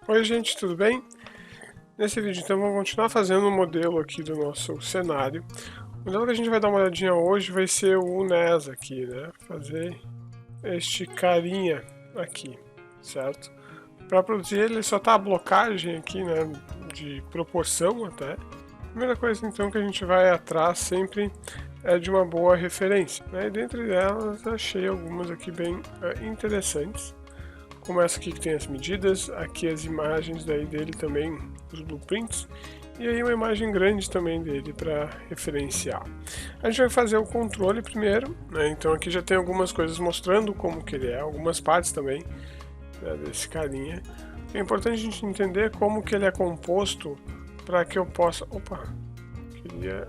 Oi gente, tudo bem? Nesse vídeo então vamos continuar fazendo o modelo aqui do nosso cenário. O modelo que a gente vai dar uma olhadinha hoje vai ser o NES aqui, né? Fazer este carinha aqui, certo? Para produzir ele só tá a blocagem aqui, né? De proporção até. A primeira coisa então que a gente vai atrás sempre é de uma boa referência, né? E dentre elas achei algumas aqui bem interessantes. Como essa aqui que tem as medidas, aqui as imagens daí dele também, os blueprints, e aí uma imagem grande também dele para referenciar. A gente vai fazer o controle primeiro, né? Então aqui já tem algumas coisas mostrando como que ele é, algumas partes também, né, desse carinha. É importante a gente entender como que ele é composto para que eu possa... Opa! Queria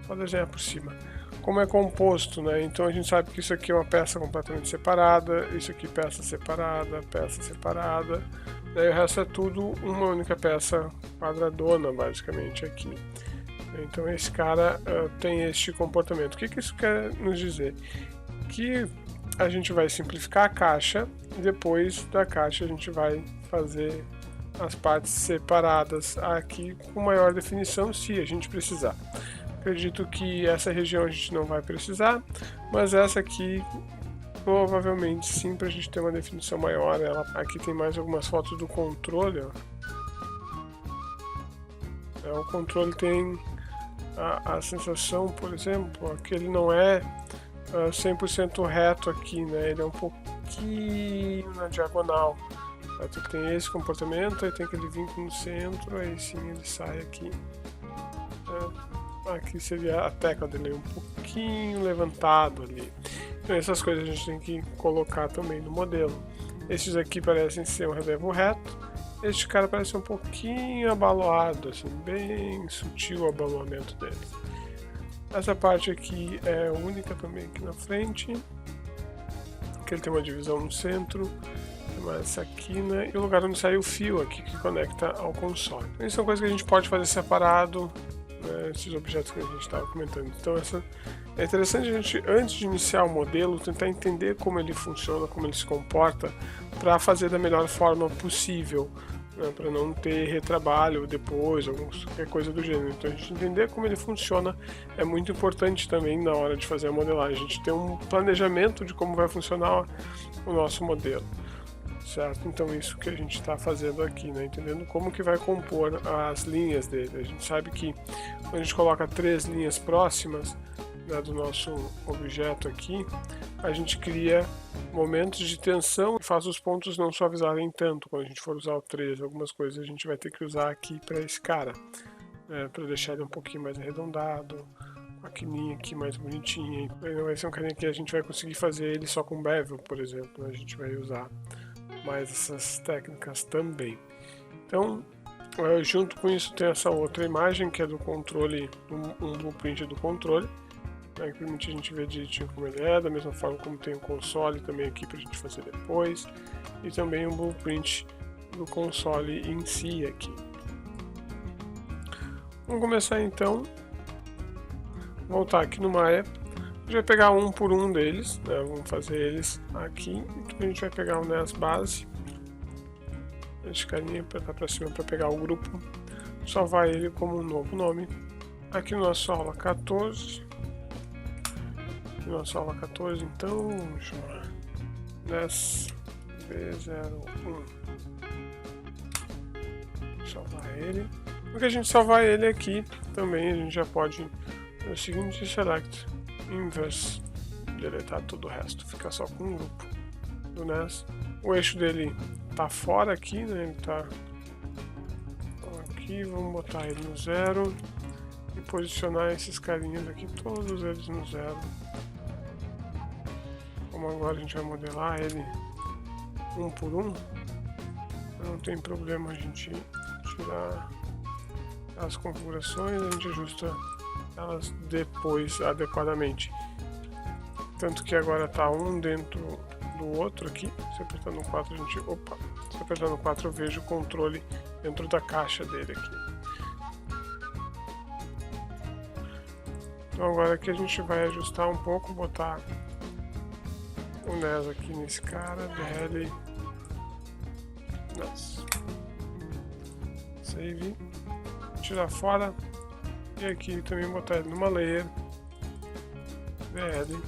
só desenhar por cima. Como é composto, né? Então a gente sabe que isso aqui é uma peça completamente separada, isso aqui peça separada, daí o resto é tudo uma única peça quadradona, basicamente, aqui. Então esse cara tem este comportamento. O que isso quer nos dizer? Que a gente vai simplificar a caixa e depois da caixa a gente vai fazer as partes separadas aqui com maior definição se a gente precisar. Acredito que essa região a gente não vai precisar, mas essa aqui provavelmente sim, para a gente ter uma definição maior. Aqui tem mais algumas fotos do controle. Ó. O controle tem a sensação, por exemplo, que ele não é 100% reto aqui, né? Ele é um pouquinho na diagonal. Então tem esse comportamento, aí tem aquele vínculo no centro, aí sim ele sai aqui. Aqui seria a tecla dele um pouquinho levantado ali. Então essas coisas a gente tem que colocar também no modelo. Esses aqui parecem ser um relevo reto. Este cara parece um pouquinho abaloado, assim, bem sutil o abaloamento dele. Essa parte aqui é única também aqui na frente. Aqui ele tem uma divisão no centro. Tem mais essa quina e o lugar onde sai o fio aqui que conecta ao console. Então, isso são coisas que a gente pode fazer separado. Esses objetos que a gente estava comentando. Então é interessante a gente, antes de iniciar o modelo, tentar entender como ele funciona, como ele se comporta, para fazer da melhor forma possível, né, para não ter retrabalho depois, ou qualquer coisa do gênero. Então a gente entender como ele funciona é muito importante também na hora de fazer a modelagem. A gente ter um planejamento de como vai funcionar o nosso modelo. Certo? Então isso que a gente está fazendo aqui, né? Entendendo como que vai compor as linhas dele. A gente sabe que quando a gente coloca 3 linhas próximas, né, do nosso objeto aqui, a gente cria momentos de tensão e faz os pontos não suavizarem tanto. Quando a gente for usar o 3, algumas coisas a gente vai ter que usar aqui para esse cara, né, para deixar ele um pouquinho mais arredondado, com a quininha aqui mais bonitinha. Não vai ser um carinha que a gente vai conseguir fazer ele só com bevel, por exemplo, né? A gente vai usar mais essas técnicas também. Então, junto com isso tem essa outra imagem que é do controle, um blueprint do controle, né, que permite a gente ver direitinho como ele é, da mesma forma como tem o console também aqui para a gente fazer depois, e também um blueprint do console em si aqui. Vamos começar então, voltar aqui no Maya. A gente vai pegar um por um deles, né? Vamos fazer eles aqui. Então a gente vai pegar o NES base, esse carinha, apertar para cima para pegar o grupo, salvar ele como um novo nome. Aqui na nossa aula 14, então, vamos chamar NES B01. Salvar ele. Porque a gente salvar ele aqui, também a gente já pode fazer o seguinte: select inverse, deletar todo o resto, fica só com um grupo do NES. O eixo dele tá fora aqui, né? Ele tá aqui, vamos botar ele no 0 e posicionar esses carinhas aqui, todos eles no 0. Como agora a gente vai modelar ele um por um, não tem problema a gente tirar as configurações, a gente ajusta elas depois adequadamente. Tanto que agora está um dentro do outro aqui. Se apertar no 4 a gente... Opa! Se apertar no 4 eu vejo o controle dentro da caixa dele aqui. Então agora aqui a gente vai ajustar um pouco, botar o NES aqui nesse cara, DL save, tirar fora e aqui também botar ele numa layer, VL,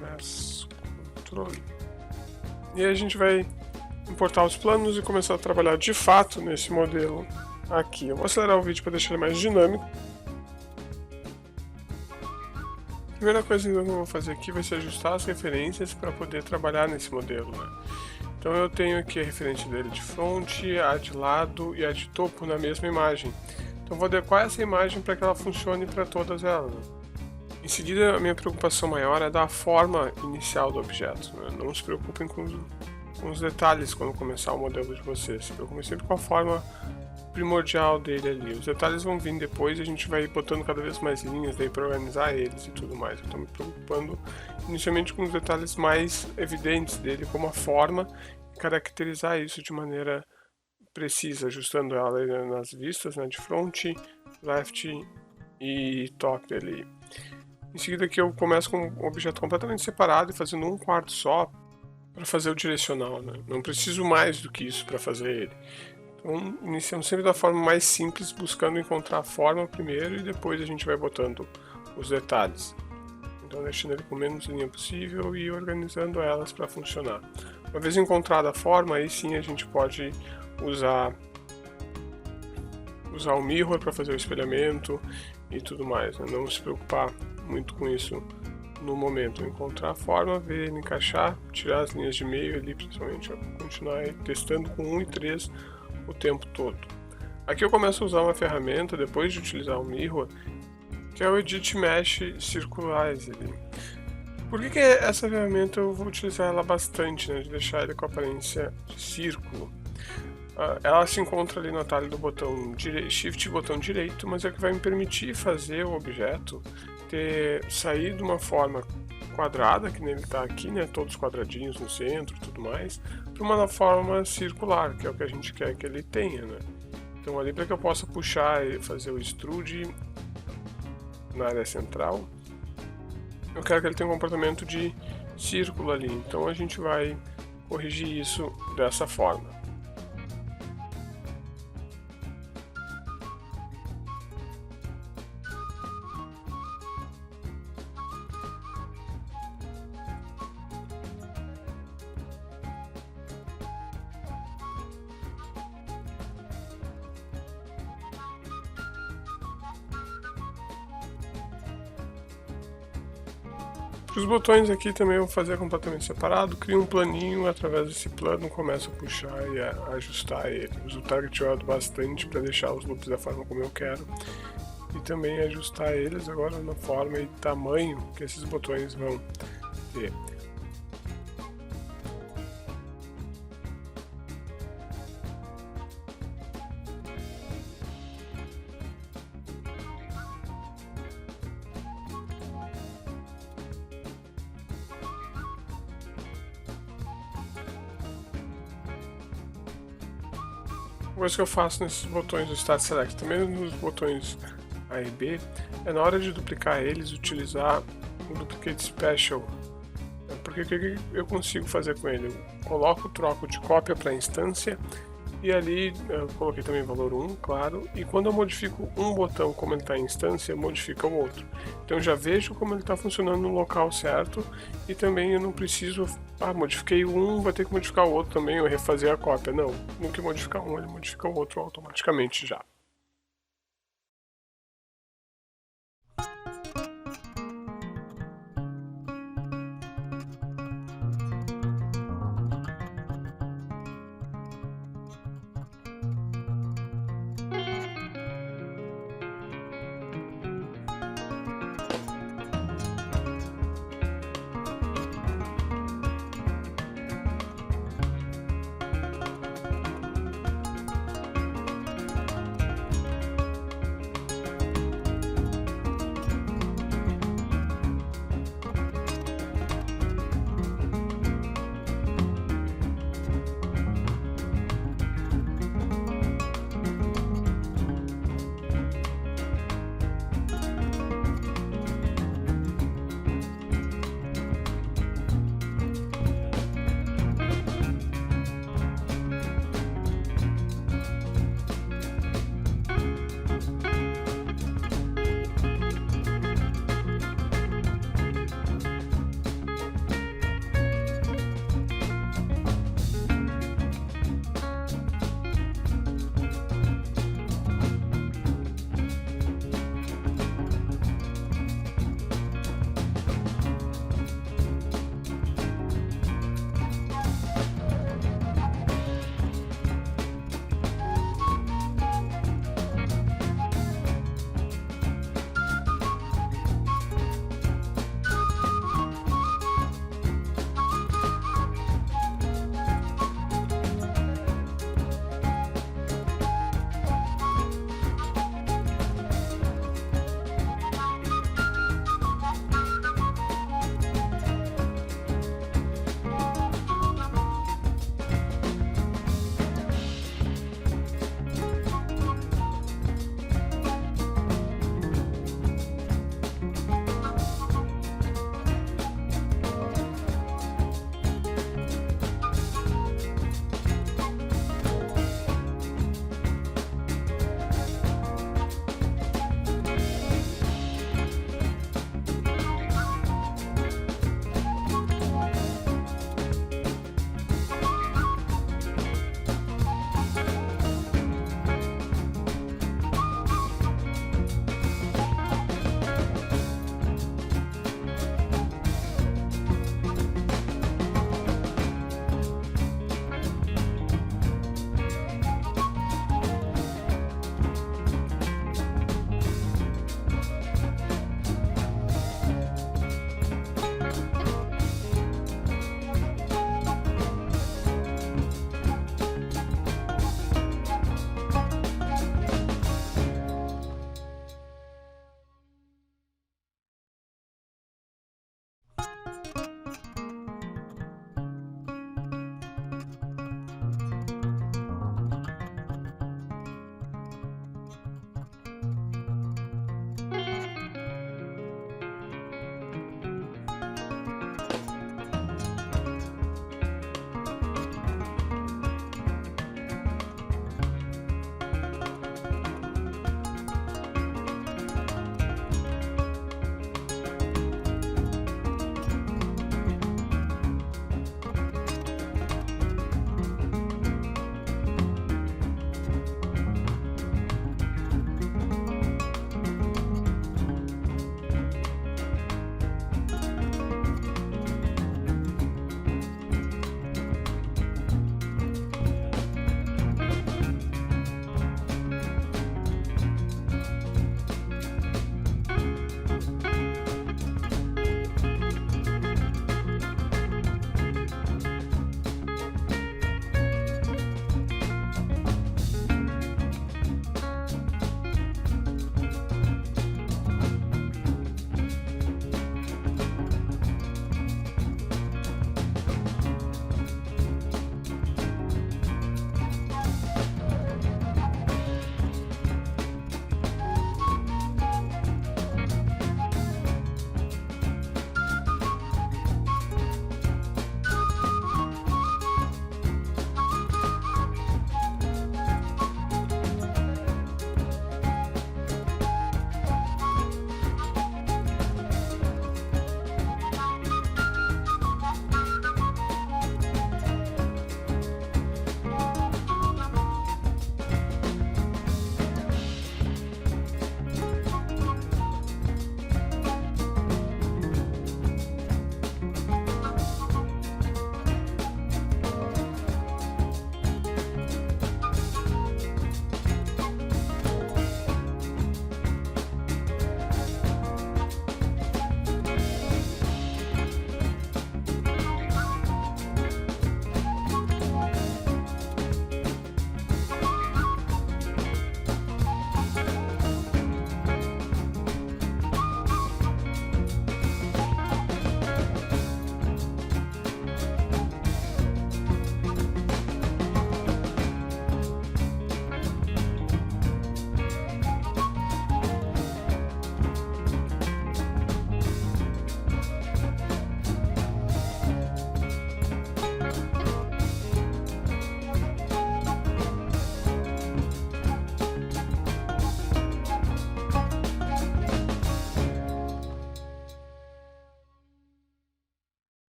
Mass Control. E aí a gente vai importar os planos e começar a trabalhar de fato nesse modelo aqui. Eu vou acelerar o vídeo para deixar ele mais dinâmico. A primeira coisa que eu vou fazer aqui vai ser ajustar as referências para poder trabalhar nesse modelo, né? Então eu tenho aqui a referência dele de front, a de lado e a de topo na mesma imagem. Então eu vou adequar essa imagem para que ela funcione para todas elas, né? Em seguida, a minha preocupação maior é dar a forma inicial do objeto, né? Não se preocupem com os detalhes quando começar o modelo de vocês, se preocupem sempre com a forma primordial dele ali. Os detalhes vão vir depois e a gente vai botando cada vez mais linhas daí para organizar eles e tudo mais. Eu estou me preocupando inicialmente com os detalhes mais evidentes dele, como a forma, e caracterizar isso de maneira precisa, ajustando ela nas vistas, né, de front, left e top ali. Em seguida aqui eu começo com um objeto completamente separado e fazendo um quarto só para fazer o direcional, né? Não preciso mais do que isso para fazer ele. Então, iniciamos sempre da forma mais simples, buscando encontrar a forma primeiro e depois a gente vai botando os detalhes. Então, deixando ele com menos linha possível e organizando elas para funcionar. Uma vez encontrada a forma, aí sim a gente pode usar o mirror para fazer o espelhamento e tudo mais, né? Não se preocupar muito com isso no momento. Encontrar a forma, ver ele encaixar, tirar as linhas de meio ali, principalmente, continuar testando com 1 e 3 o tempo todo. Aqui eu começo a usar uma ferramenta, depois de utilizar o mirror, que é o Edit Mesh Circularize. Por que essa ferramenta eu vou utilizar ela bastante, né, de deixar ele com a aparência de círculo? Ela se encontra ali no atalho do botão Shift e botão direito, mas é que vai me permitir fazer o objeto sair de uma forma quadrada, que nele está aqui, né, todos quadradinhos no centro e tudo mais, para uma forma circular, que é o que a gente quer que ele tenha, né? Então ali para que eu possa puxar e fazer o extrude na área central, eu quero que ele tenha um comportamento de círculo ali, então a gente vai corrigir isso dessa forma. Os botões aqui também eu vou fazer completamente separado, crio um planinho, através desse plano começo a puxar e a ajustar ele. Uso o Target Weld bastante para deixar os loops da forma como eu quero e também ajustar eles agora na forma e tamanho que esses botões vão ter. Uma coisa que eu faço nesses botões do Start Select, também nos botões A e B, é na hora de duplicar eles, utilizar o Duplicate Special. Porque o que eu consigo fazer com ele? Eu coloco, troco de cópia para instância, e ali eu coloquei também valor 1, claro, e quando eu modifico um botão como ele está em instância, modifica o outro. Então eu já vejo como ele está funcionando no local certo, e também eu não preciso, modifiquei um, vou ter que modificar o outro também, ou refazer a cópia. Não, no que modificar um, ele modifica o outro automaticamente já.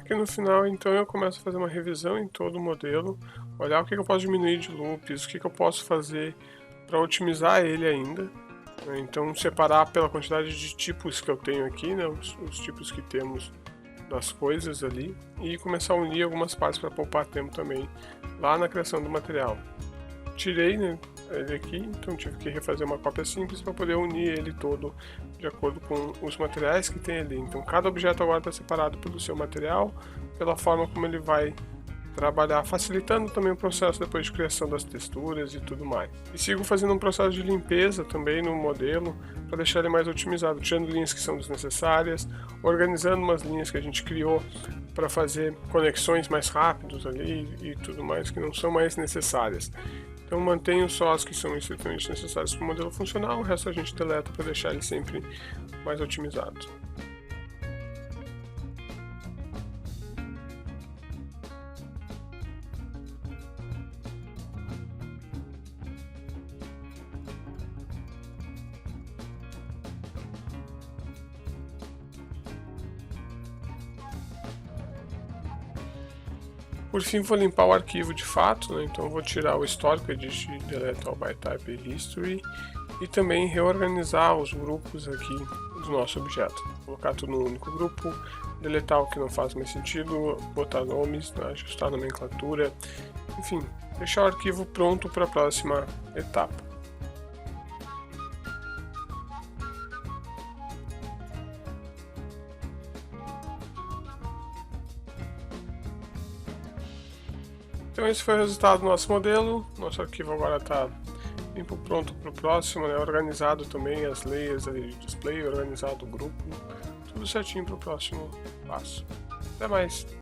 Aqui no final, então, eu começo a fazer uma revisão em todo o modelo, olhar o que eu posso diminuir de loops, o que eu posso fazer para otimizar ele ainda. Então, separar pela quantidade de tipos que eu tenho aqui, né, os tipos que temos das coisas ali, e começar a unir algumas partes para poupar tempo também lá na criação do material. Tirei, né, ele aqui, então tive que refazer uma cópia simples para poder unir ele todo de acordo com os materiais que tem ali. Então cada objeto agora está separado pelo seu material, pela forma como ele vai trabalhar, facilitando também o processo depois de criação das texturas e tudo mais. E sigo fazendo um processo de limpeza também no modelo, para deixar ele mais otimizado, tirando linhas que são desnecessárias, organizando umas linhas que a gente criou para fazer conexões mais rápidas ali e tudo mais que não são mais necessárias. Então mantenho só as que são estritamente necessárias para o modelo funcionar, o resto a gente deleta para deixar ele sempre mais otimizado. Por fim, vou limpar o arquivo de fato, né? Então vou tirar o histórico edit delete all by type e history e também reorganizar os grupos aqui do nosso objeto. Colocar tudo num único grupo, deletar o que não faz mais sentido, botar nomes, né? Ajustar a nomenclatura, enfim, deixar o arquivo pronto para a próxima etapa. Então esse foi o resultado do nosso modelo. Nosso arquivo agora está limpo, pronto para o próximo, né? Organizado também as layers ali de display, organizado o grupo, tudo certinho para o próximo passo. Até mais!